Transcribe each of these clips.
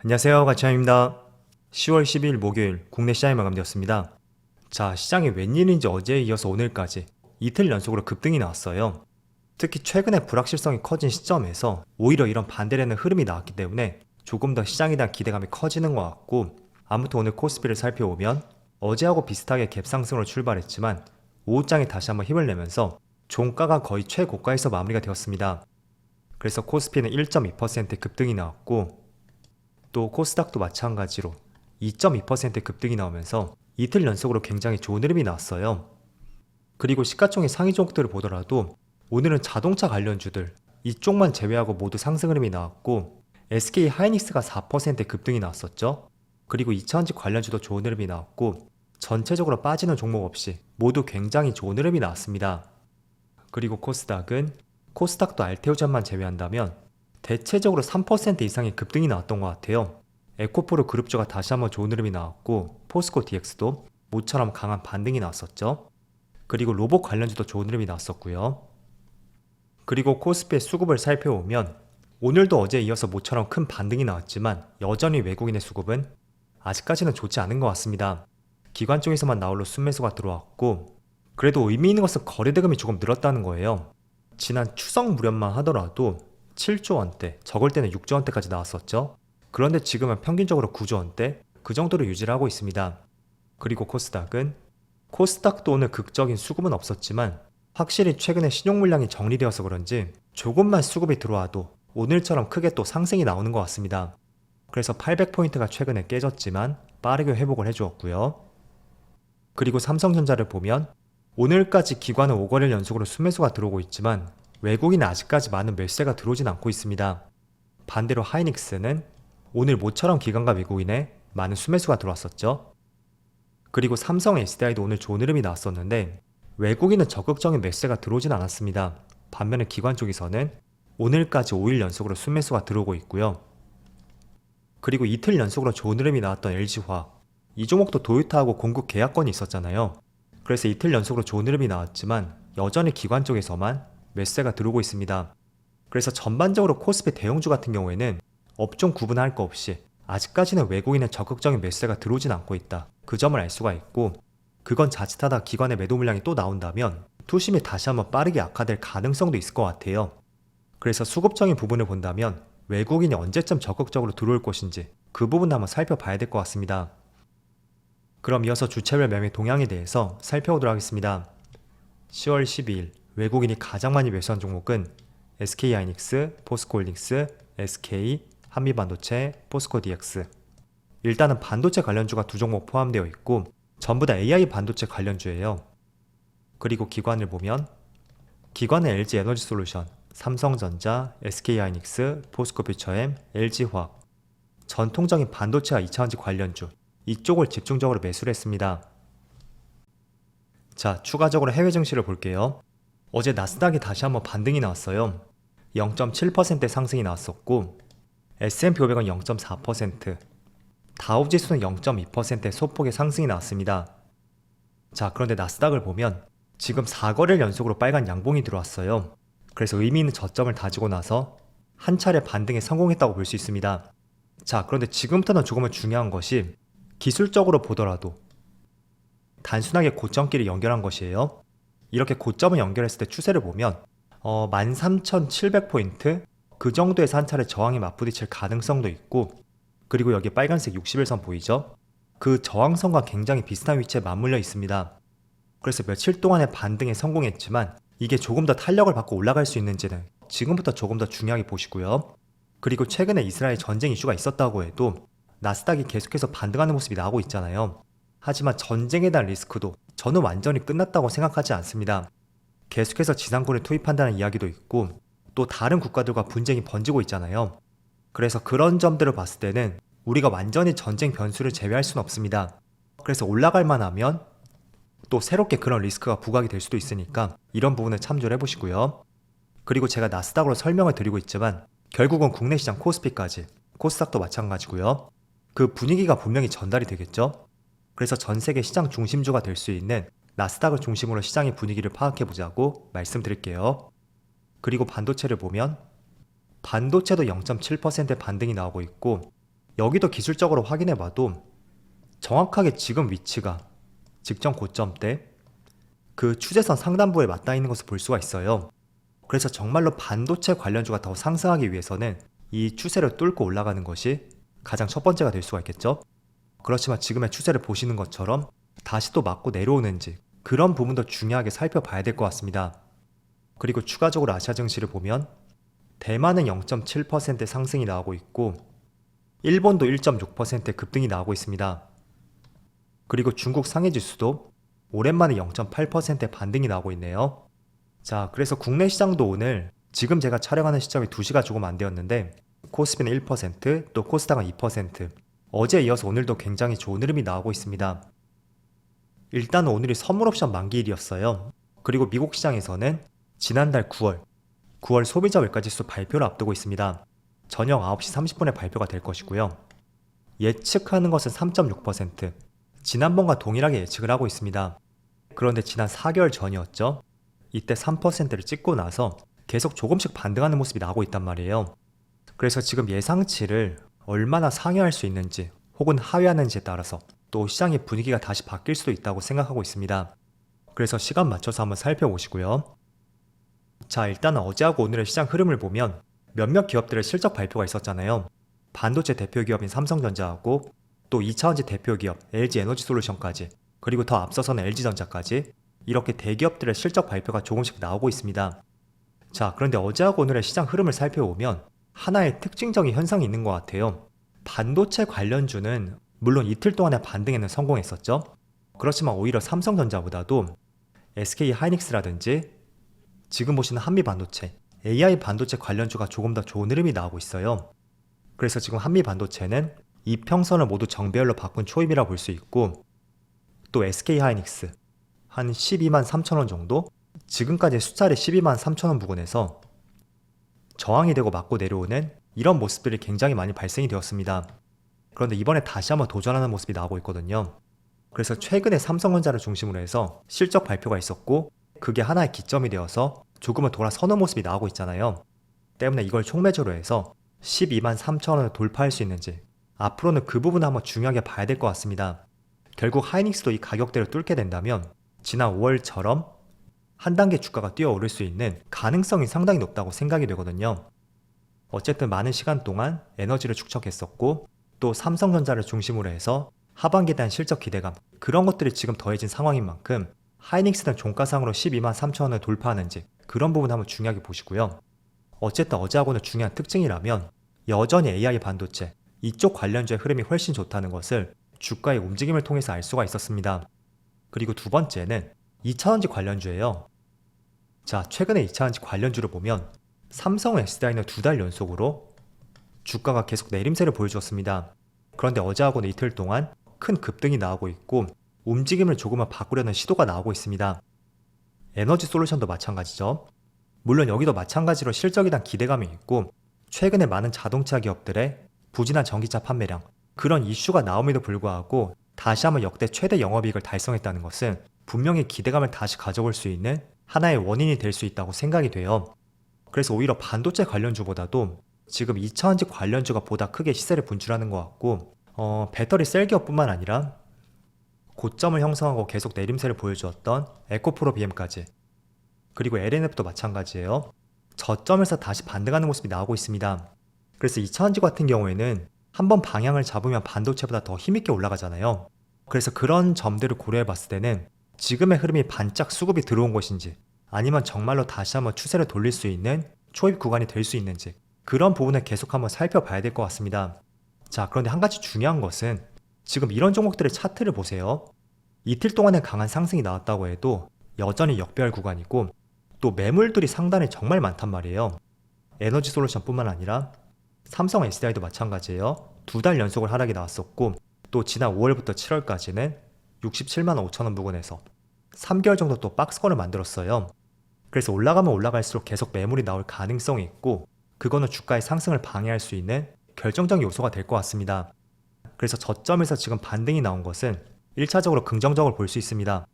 안녕하세요, 가치환입니다. 10월 12일 목요일 국내 시장이 마감되었습니다. 자, 시장이 웬일인지 어제에 이어서 오늘까지 이틀 연속으로 급등이 나왔어요. 특히 최근에 불확실성이 커진 시점에서 오히려 이런 반대되는 흐름이 나왔기 때문에 조금 더 시장에 대한 기대감이 커지는 것 같고, 아무튼 오늘 코스피를 살펴보면 어제하고 비슷하게 갭상승으로 출발했지만 오후장에 다시 한번 힘을 내면서 종가가 거의 최고가에서 마무리가 되었습니다. 그래서 코스피는 1.2% 급등이 나왔고, 또 코스닥도 마찬가지로 2.2% 급등이 나오면서 이틀 연속으로 굉장히 좋은 흐름이 나왔어요. 그리고 시가총액 상위 종목들을 보더라도 오늘은 자동차 관련주들 이쪽만 제외하고 모두 상승 흐름이 나왔고, SK 하이닉스가 4% 급등이 나왔었죠. 그리고 2차전지 관련주도 좋은 흐름이 나왔고, 전체적으로 빠지는 종목 없이 모두 굉장히 좋은 흐름이 나왔습니다. 그리고 코스닥도 알테오전만 제외한다면 대체적으로 3% 이상의 급등이 나왔던 것 같아요. 에코프로 그룹주가 다시 한번 좋은 흐름이 나왔고, 포스코 DX도 모처럼 강한 반등이 나왔었죠. 그리고 로봇 관련주도 좋은 흐름이 나왔었고요. 그리고 코스피의 수급을 살펴보면 오늘도 어제에 이어서 모처럼 큰 반등이 나왔지만 여전히 외국인의 수급은 아직까지는 좋지 않은 것 같습니다. 기관 쪽에서만 나홀로 순매수가 들어왔고, 그래도 의미 있는 것은 거래대금이 조금 늘었다는 거예요. 지난 추석 무렵만 하더라도 7조 원대, 적을 때는 6조 원대까지 나왔었죠. 그런데 지금은 평균적으로 9조 원대, 그 정도로 유지를 하고 있습니다. 그리고 코스닥도 오늘 극적인 수급은 없었지만 확실히 최근에 신용 물량이 정리되어서 그런지 조금만 수급이 들어와도 오늘처럼 크게 또 상승이 나오는 것 같습니다. 그래서 800포인트가 최근에 깨졌지만 빠르게 회복을 해주었고요. 그리고 삼성전자를 보면 오늘까지 기관은 5거래일 연속으로 순매수가 들어오고 있지만 외국인은 아직까지 많은 매수세가 들어오진 않고 있습니다. 반대로 하이닉스는 오늘 모처럼 기관과 외국인의 많은 순매수가 들어왔었죠. 그리고 삼성 SDI도 오늘 좋은 흐름이 나왔었는데 외국인은 적극적인 매수세가 들어오진 않았습니다. 반면에 기관 쪽에서는 오늘까지 5일 연속으로 순매수가 들어오고 있고요. 그리고 이틀 연속으로 좋은 흐름이 나왔던 LG화학, 이 종목도 도요타하고 공급 계약건이 있었잖아요. 그래서 이틀 연속으로 좋은 흐름이 나왔지만 여전히 기관 쪽에서만 매수세가 들어오고 있습니다. 그래서 전반적으로 코스피 대형주 같은 경우에는 업종 구분할 거 없이 아직까지는 외국인의 적극적인 매수세가 들어오진 않고 있다, 그 점을 알 수가 있고, 그건 자칫하다 기관의 매도 물량이 또 나온다면 투심이 다시 한번 빠르게 악화될 가능성도 있을 것 같아요. 그래서 수급적인 부분을 본다면 외국인이 언제쯤 적극적으로 들어올 것인지 그 부분도 한번 살펴봐야 될 것 같습니다. 그럼 이어서 주체별 매매 동향에 대해서 살펴보도록 하겠습니다. 10월 12일 외국인이 가장 많이 매수한 종목은 SK하이닉스, 포스코홀딩스, SK, 한미반도체, 포스코 DX. 일단은 반도체 관련주가 두 종목 포함되어 있고 전부 다 AI 반도체 관련주예요. 그리고 기관을 보면 기관은 LG에너지솔루션, 삼성전자, SK하이닉스, 포스코퓨처엠, LG화학. 전통적인 반도체와 2차전지 관련주 이쪽을 집중적으로 매수를 했습니다. 자, 추가적으로 해외 증시를 볼게요. 어제 나스닥이 다시 한번 반등이 나왔어요. 0.7% 상승이 나왔었고, S&P 500은 0.4%, 다우지수는 0.2%의 소폭의 상승이 나왔습니다. 자, 그런데 나스닥을 보면 지금 4거래일 연속으로 빨간 양봉이 들어왔어요. 그래서 의미 있는 저점을 다지고 나서 한 차례 반등에 성공했다고 볼 수 있습니다. 자, 그런데 지금부터는 조금은 중요한 것이 기술적으로 보더라도 단순하게 고점끼리 연결한 것이에요. 이렇게 고점을 연결했을 때 추세를 보면 13,700포인트 그 정도에서 한 차례 저항에 맞부딪힐 가능성도 있고, 그리고 여기 빨간색 61선 보이죠? 그 저항선과 굉장히 비슷한 위치에 맞물려 있습니다. 그래서 며칠 동안의 반등에 성공했지만 이게 조금 더 탄력을 받고 올라갈 수 있는지는 지금부터 조금 더 중요하게 보시고요. 그리고 최근에 이스라엘 전쟁 이슈가 있었다고 해도 나스닥이 계속해서 반등하는 모습이 나오고 있잖아요. 하지만 전쟁에 대한 리스크도 저는 완전히 끝났다고 생각하지 않습니다. 계속해서 지상군을 투입한다는 이야기도 있고 또 다른 국가들과 분쟁이 번지고 있잖아요. 그래서 그런 점들을 봤을 때는 우리가 완전히 전쟁 변수를 제외할 수는 없습니다. 그래서 올라갈만 하면 또 새롭게 그런 리스크가 부각이 될 수도 있으니까 이런 부분을 참조를 해보시고요. 그리고 제가 나스닥으로 설명을 드리고 있지만 결국은 국내 시장 코스피까지, 코스닥도 마찬가지고요. 그 분위기가 분명히 전달이 되겠죠. 그래서 전 세계 시장 중심주가 될 수 있는 나스닥을 중심으로 시장의 분위기를 파악해보자고 말씀드릴게요. 그리고 반도체를 보면 반도체도 0.7%의 반등이 나오고 있고 여기도 기술적으로 확인해봐도 정확하게 지금 위치가 직전 고점대 그 추세선 상단부에 맞닿아 있는 것을 볼 수가 있어요. 그래서 정말로 반도체 관련주가 더 상승하기 위해서는 이 추세를 뚫고 올라가는 것이 가장 첫 번째가 될 수가 있겠죠. 그렇지만 지금의 추세를 보시는 것처럼 다시 또 맞고 내려오는지 그런 부분도 중요하게 살펴봐야 될 것 같습니다. 그리고 추가적으로 아시아 증시를 보면 대만은 0.7% 상승이 나오고 있고 일본도 1.6% 급등이 나오고 있습니다. 그리고 중국 상해 지수도 오랜만에 0.8% 반등이 나오고 있네요. 자, 그래서 국내 시장도 오늘 지금 제가 촬영하는 시점이 2시가 조금 안 되었는데 코스피는 1%, 또 코스닥은 2%, 어제에 이어서 오늘도 굉장히 좋은 흐름이 나오고 있습니다. 일단 오늘이 선물옵션 만기일이었어요. 그리고 미국 시장에서는 지난달 9월 소비자 물가지수 발표를 앞두고 있습니다. 저녁 9시 30분에 발표가 될 것이고요. 예측하는 것은 3.6%, 지난번과 동일하게 예측을 하고 있습니다. 그런데 지난 4개월 전이었죠. 이때 3%를 찍고 나서 계속 조금씩 반등하는 모습이 나오고 있단 말이에요. 그래서 지금 예상치를 얼마나 상회할 수 있는지 혹은 하회하는지에 따라서 또 시장의 분위기가 다시 바뀔 수도 있다고 생각하고 있습니다. 그래서 시간 맞춰서 한번 살펴보시고요. 자, 일단은 어제하고 오늘의 시장 흐름을 보면 몇몇 기업들의 실적 발표가 있었잖아요. 반도체 대표 기업인 삼성전자하고 또 2차원지 대표 기업 LG에너지솔루션까지, 그리고 더 앞서서는 LG전자까지 이렇게 대기업들의 실적 발표가 조금씩 나오고 있습니다. 자, 그런데 어제하고 오늘의 시장 흐름을 살펴보면 하나의 특징적인 현상이 있는 것 같아요. 반도체 관련주는 물론 이틀 동안의 반등에는 성공했었죠. 그렇지만 오히려 삼성전자보다도 SK하이닉스라든지 지금 보시는 한미반도체, AI 반도체 관련주가 조금 더 좋은 흐름이 나오고 있어요. 그래서 지금 한미반도체는 이평선을 모두 정배열로 바꾼 초입이라 볼 수 있고, 또 SK하이닉스 한 12만 3천원 정도, 지금까지 수차례 12만 3천원 부근에서 저항이 되고 맞고 내려오는 이런 모습들이 굉장히 많이 발생이 되었습니다. 그런데 이번에 다시 한번 도전하는 모습이 나오고 있거든요. 그래서 최근에 삼성전자를 중심으로 해서 실적 발표가 있었고 그게 하나의 기점이 되어서 조금은 돌아서는 모습이 나오고 있잖아요. 때문에 이걸 총매조로 해서 12만 3천원을 돌파할 수 있는지 앞으로는 그 부분을 한번 중요하게 봐야 될 것 같습니다. 결국 하이닉스도 이 가격대를 뚫게 된다면 지난 5월처럼 한 단계 주가가 뛰어오를 수 있는 가능성이 상당히 높다고 생각이 되거든요. 어쨌든 많은 시간 동안 에너지를 축적했었고 또 삼성전자를 중심으로 해서 하반기에 대한 실적 기대감, 그런 것들이 지금 더해진 상황인 만큼 하이닉스는 종가상으로 12만 3천원을 돌파하는지 그런 부분 한번 중요하게 보시고요. 어쨌든 어제하고는 중요한 특징이라면 여전히 AI 반도체 이쪽 관련주의 흐름이 훨씬 좋다는 것을 주가의 움직임을 통해서 알 수가 있었습니다. 그리고 두 번째는 2차원지 관련주예요. 자, 최근에 2차원지 관련주를 보면 삼성 SDI는 2달 연속으로 주가가 계속 내림세를 보여주었습니다. 그런데 어제하고는 이틀 동안 큰 급등이 나오고 있고 움직임을 조금은 바꾸려는 시도가 나오고 있습니다. 에너지솔루션도 마찬가지죠. 물론 여기도 마찬가지로 실적에 대한 기대감이 있고 최근에 많은 자동차 기업들의 부진한 전기차 판매량, 그런 이슈가 나옴에도 불구하고 다시 한번 역대 최대 영업이익을 달성했다는 것은 분명히 기대감을 다시 가져올 수 있는 하나의 원인이 될 수 있다고 생각이 돼요. 그래서 오히려 반도체 관련주보다도 지금 2차원지 관련주가 보다 크게 시세를 분출하는 것 같고 배터리 셀 기업뿐만 아니라 고점을 형성하고 계속 내림세를 보여주었던 에코프로 BM까지, 그리고 LNF도 마찬가지예요. 저점에서 다시 반등하는 모습이 나오고 있습니다. 그래서 2차원지 같은 경우에는 한번 방향을 잡으면 반도체보다 더 힘있게 올라가잖아요. 그래서 그런 점들을 고려해 봤을 때는 지금의 흐름이 반짝 수급이 들어온 것인지 아니면 정말로 다시 한번 추세를 돌릴 수 있는 초입 구간이 될 수 있는지 그런 부분을 계속 한번 살펴봐야 될 것 같습니다. 자, 그런데 한 가지 중요한 것은 지금 이런 종목들의 차트를 보세요. 이틀 동안에 강한 상승이 나왔다고 해도 여전히 역배열 구간이고 또 매물들이 상단에 정말 많단 말이에요. 에너지솔루션 뿐만 아니라 삼성 SDI도 마찬가지예요. 2달 연속을 하락이 나왔었고 또 지난 5월부터 7월까지는 67만 5천원 부근에서 3개월 정도 또 박스권을 만들었어요. 그래서 올라가면 올라갈수록 계속 매물이 나올 가능성이 있고 그거는 주가의 상승을 방해할 수 있는 결정적인 요소가 될 것 같습니다. 그래서 저점에서 지금 반등이 나온 것은 1차적으로 긍정적으로 볼 수 있습니다.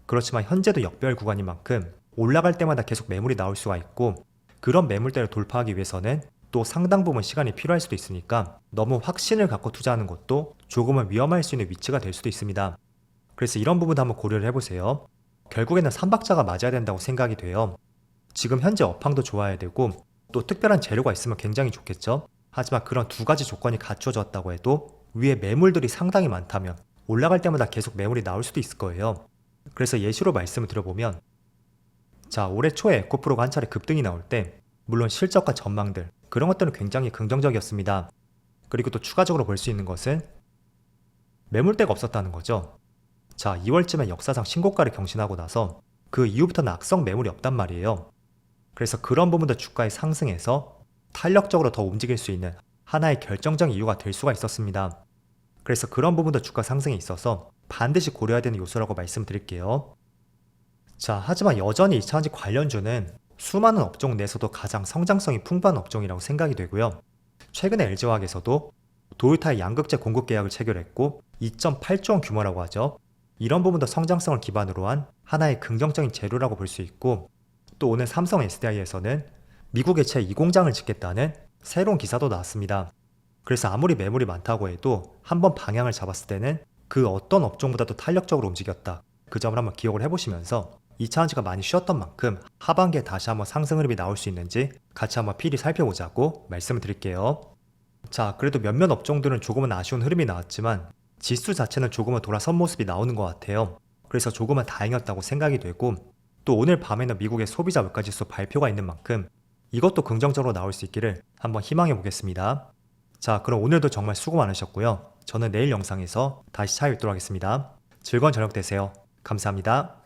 그렇지만 현재도 역배열 구간인 만큼 올라갈 때마다 계속 매물이 나올 수가 있고 그런 매물대를 돌파하기 위해서는 또 상당 부분 시간이 필요할 수도 있으니까 너무 확신을 갖고 투자하는 것도 조금은 위험할 수 있는 위치가 될 수도 있습니다. 그래서 이런 부분도 한번 고려를 해보세요. 결국에는 3박자가 맞아야 된다고 생각이 돼요. 지금 현재 업황도 좋아야 되고 또 특별한 재료가 있으면 굉장히 좋겠죠. 하지만 그런 두 가지 조건이 갖춰졌다고 해도 위에 매물들이 상당히 많다면 올라갈 때마다 계속 매물이 나올 수도 있을 거예요. 그래서 예시로 말씀을 드려보면, 자, 올해 초에 에코프로가 한 차례 급등이 나올 때 물론 실적과 전망들 그런 것들은 굉장히 긍정적이었습니다. 그리고 또 추가적으로 볼 수 있는 것은 매물대가 없었다는 거죠. 자, 2월쯤에 역사상 신고가를 경신하고 나서 그 이후부터는 악성 매물이 없단 말이에요. 그래서 그런 부분도 주가의 상승에서 탄력적으로 더 움직일 수 있는 하나의 결정적인 이유가 될 수가 있었습니다. 그래서 그런 부분도 주가 상승에 있어서 반드시 고려해야 되는 요소라고 말씀드릴게요. 자, 하지만 여전히 2차전지 관련주는 수많은 업종 내에서도 가장 성장성이 풍부한 업종이라고 생각이 되고요. 최근에 LG화학에서도 도요타의 양극재 공급 계약을 체결했고 2.8조 원 규모라고 하죠. 이런 부분도 성장성을 기반으로 한 하나의 긍정적인 재료라고 볼 수 있고, 또 오늘 삼성 SDI에서는 미국에 제2공장을 짓겠다는 새로운 기사도 나왔습니다. 그래서 아무리 매물이 많다고 해도 한번 방향을 잡았을 때는 그 어떤 업종보다도 탄력적으로 움직였다. 그 점을 한번 기억을 해보시면서 2차전지가 많이 쉬었던 만큼 하반기에 다시 한번 상승 흐름이 나올 수 있는지 같이 한번 필히 살펴보자고 말씀을 드릴게요. 자, 그래도 몇몇 업종들은 조금은 아쉬운 흐름이 나왔지만 지수 자체는 조금은 돌아선 모습이 나오는 것 같아요. 그래서 조금은 다행이었다고 생각이 되고, 또 오늘 밤에는 미국의 소비자 물가지수 발표가 있는 만큼 이것도 긍정적으로 나올 수 있기를 한번 희망해 보겠습니다. 자, 그럼 오늘도 정말 수고 많으셨고요. 저는 내일 영상에서 다시 찾아뵙도록 하겠습니다. 즐거운 저녁 되세요. 감사합니다.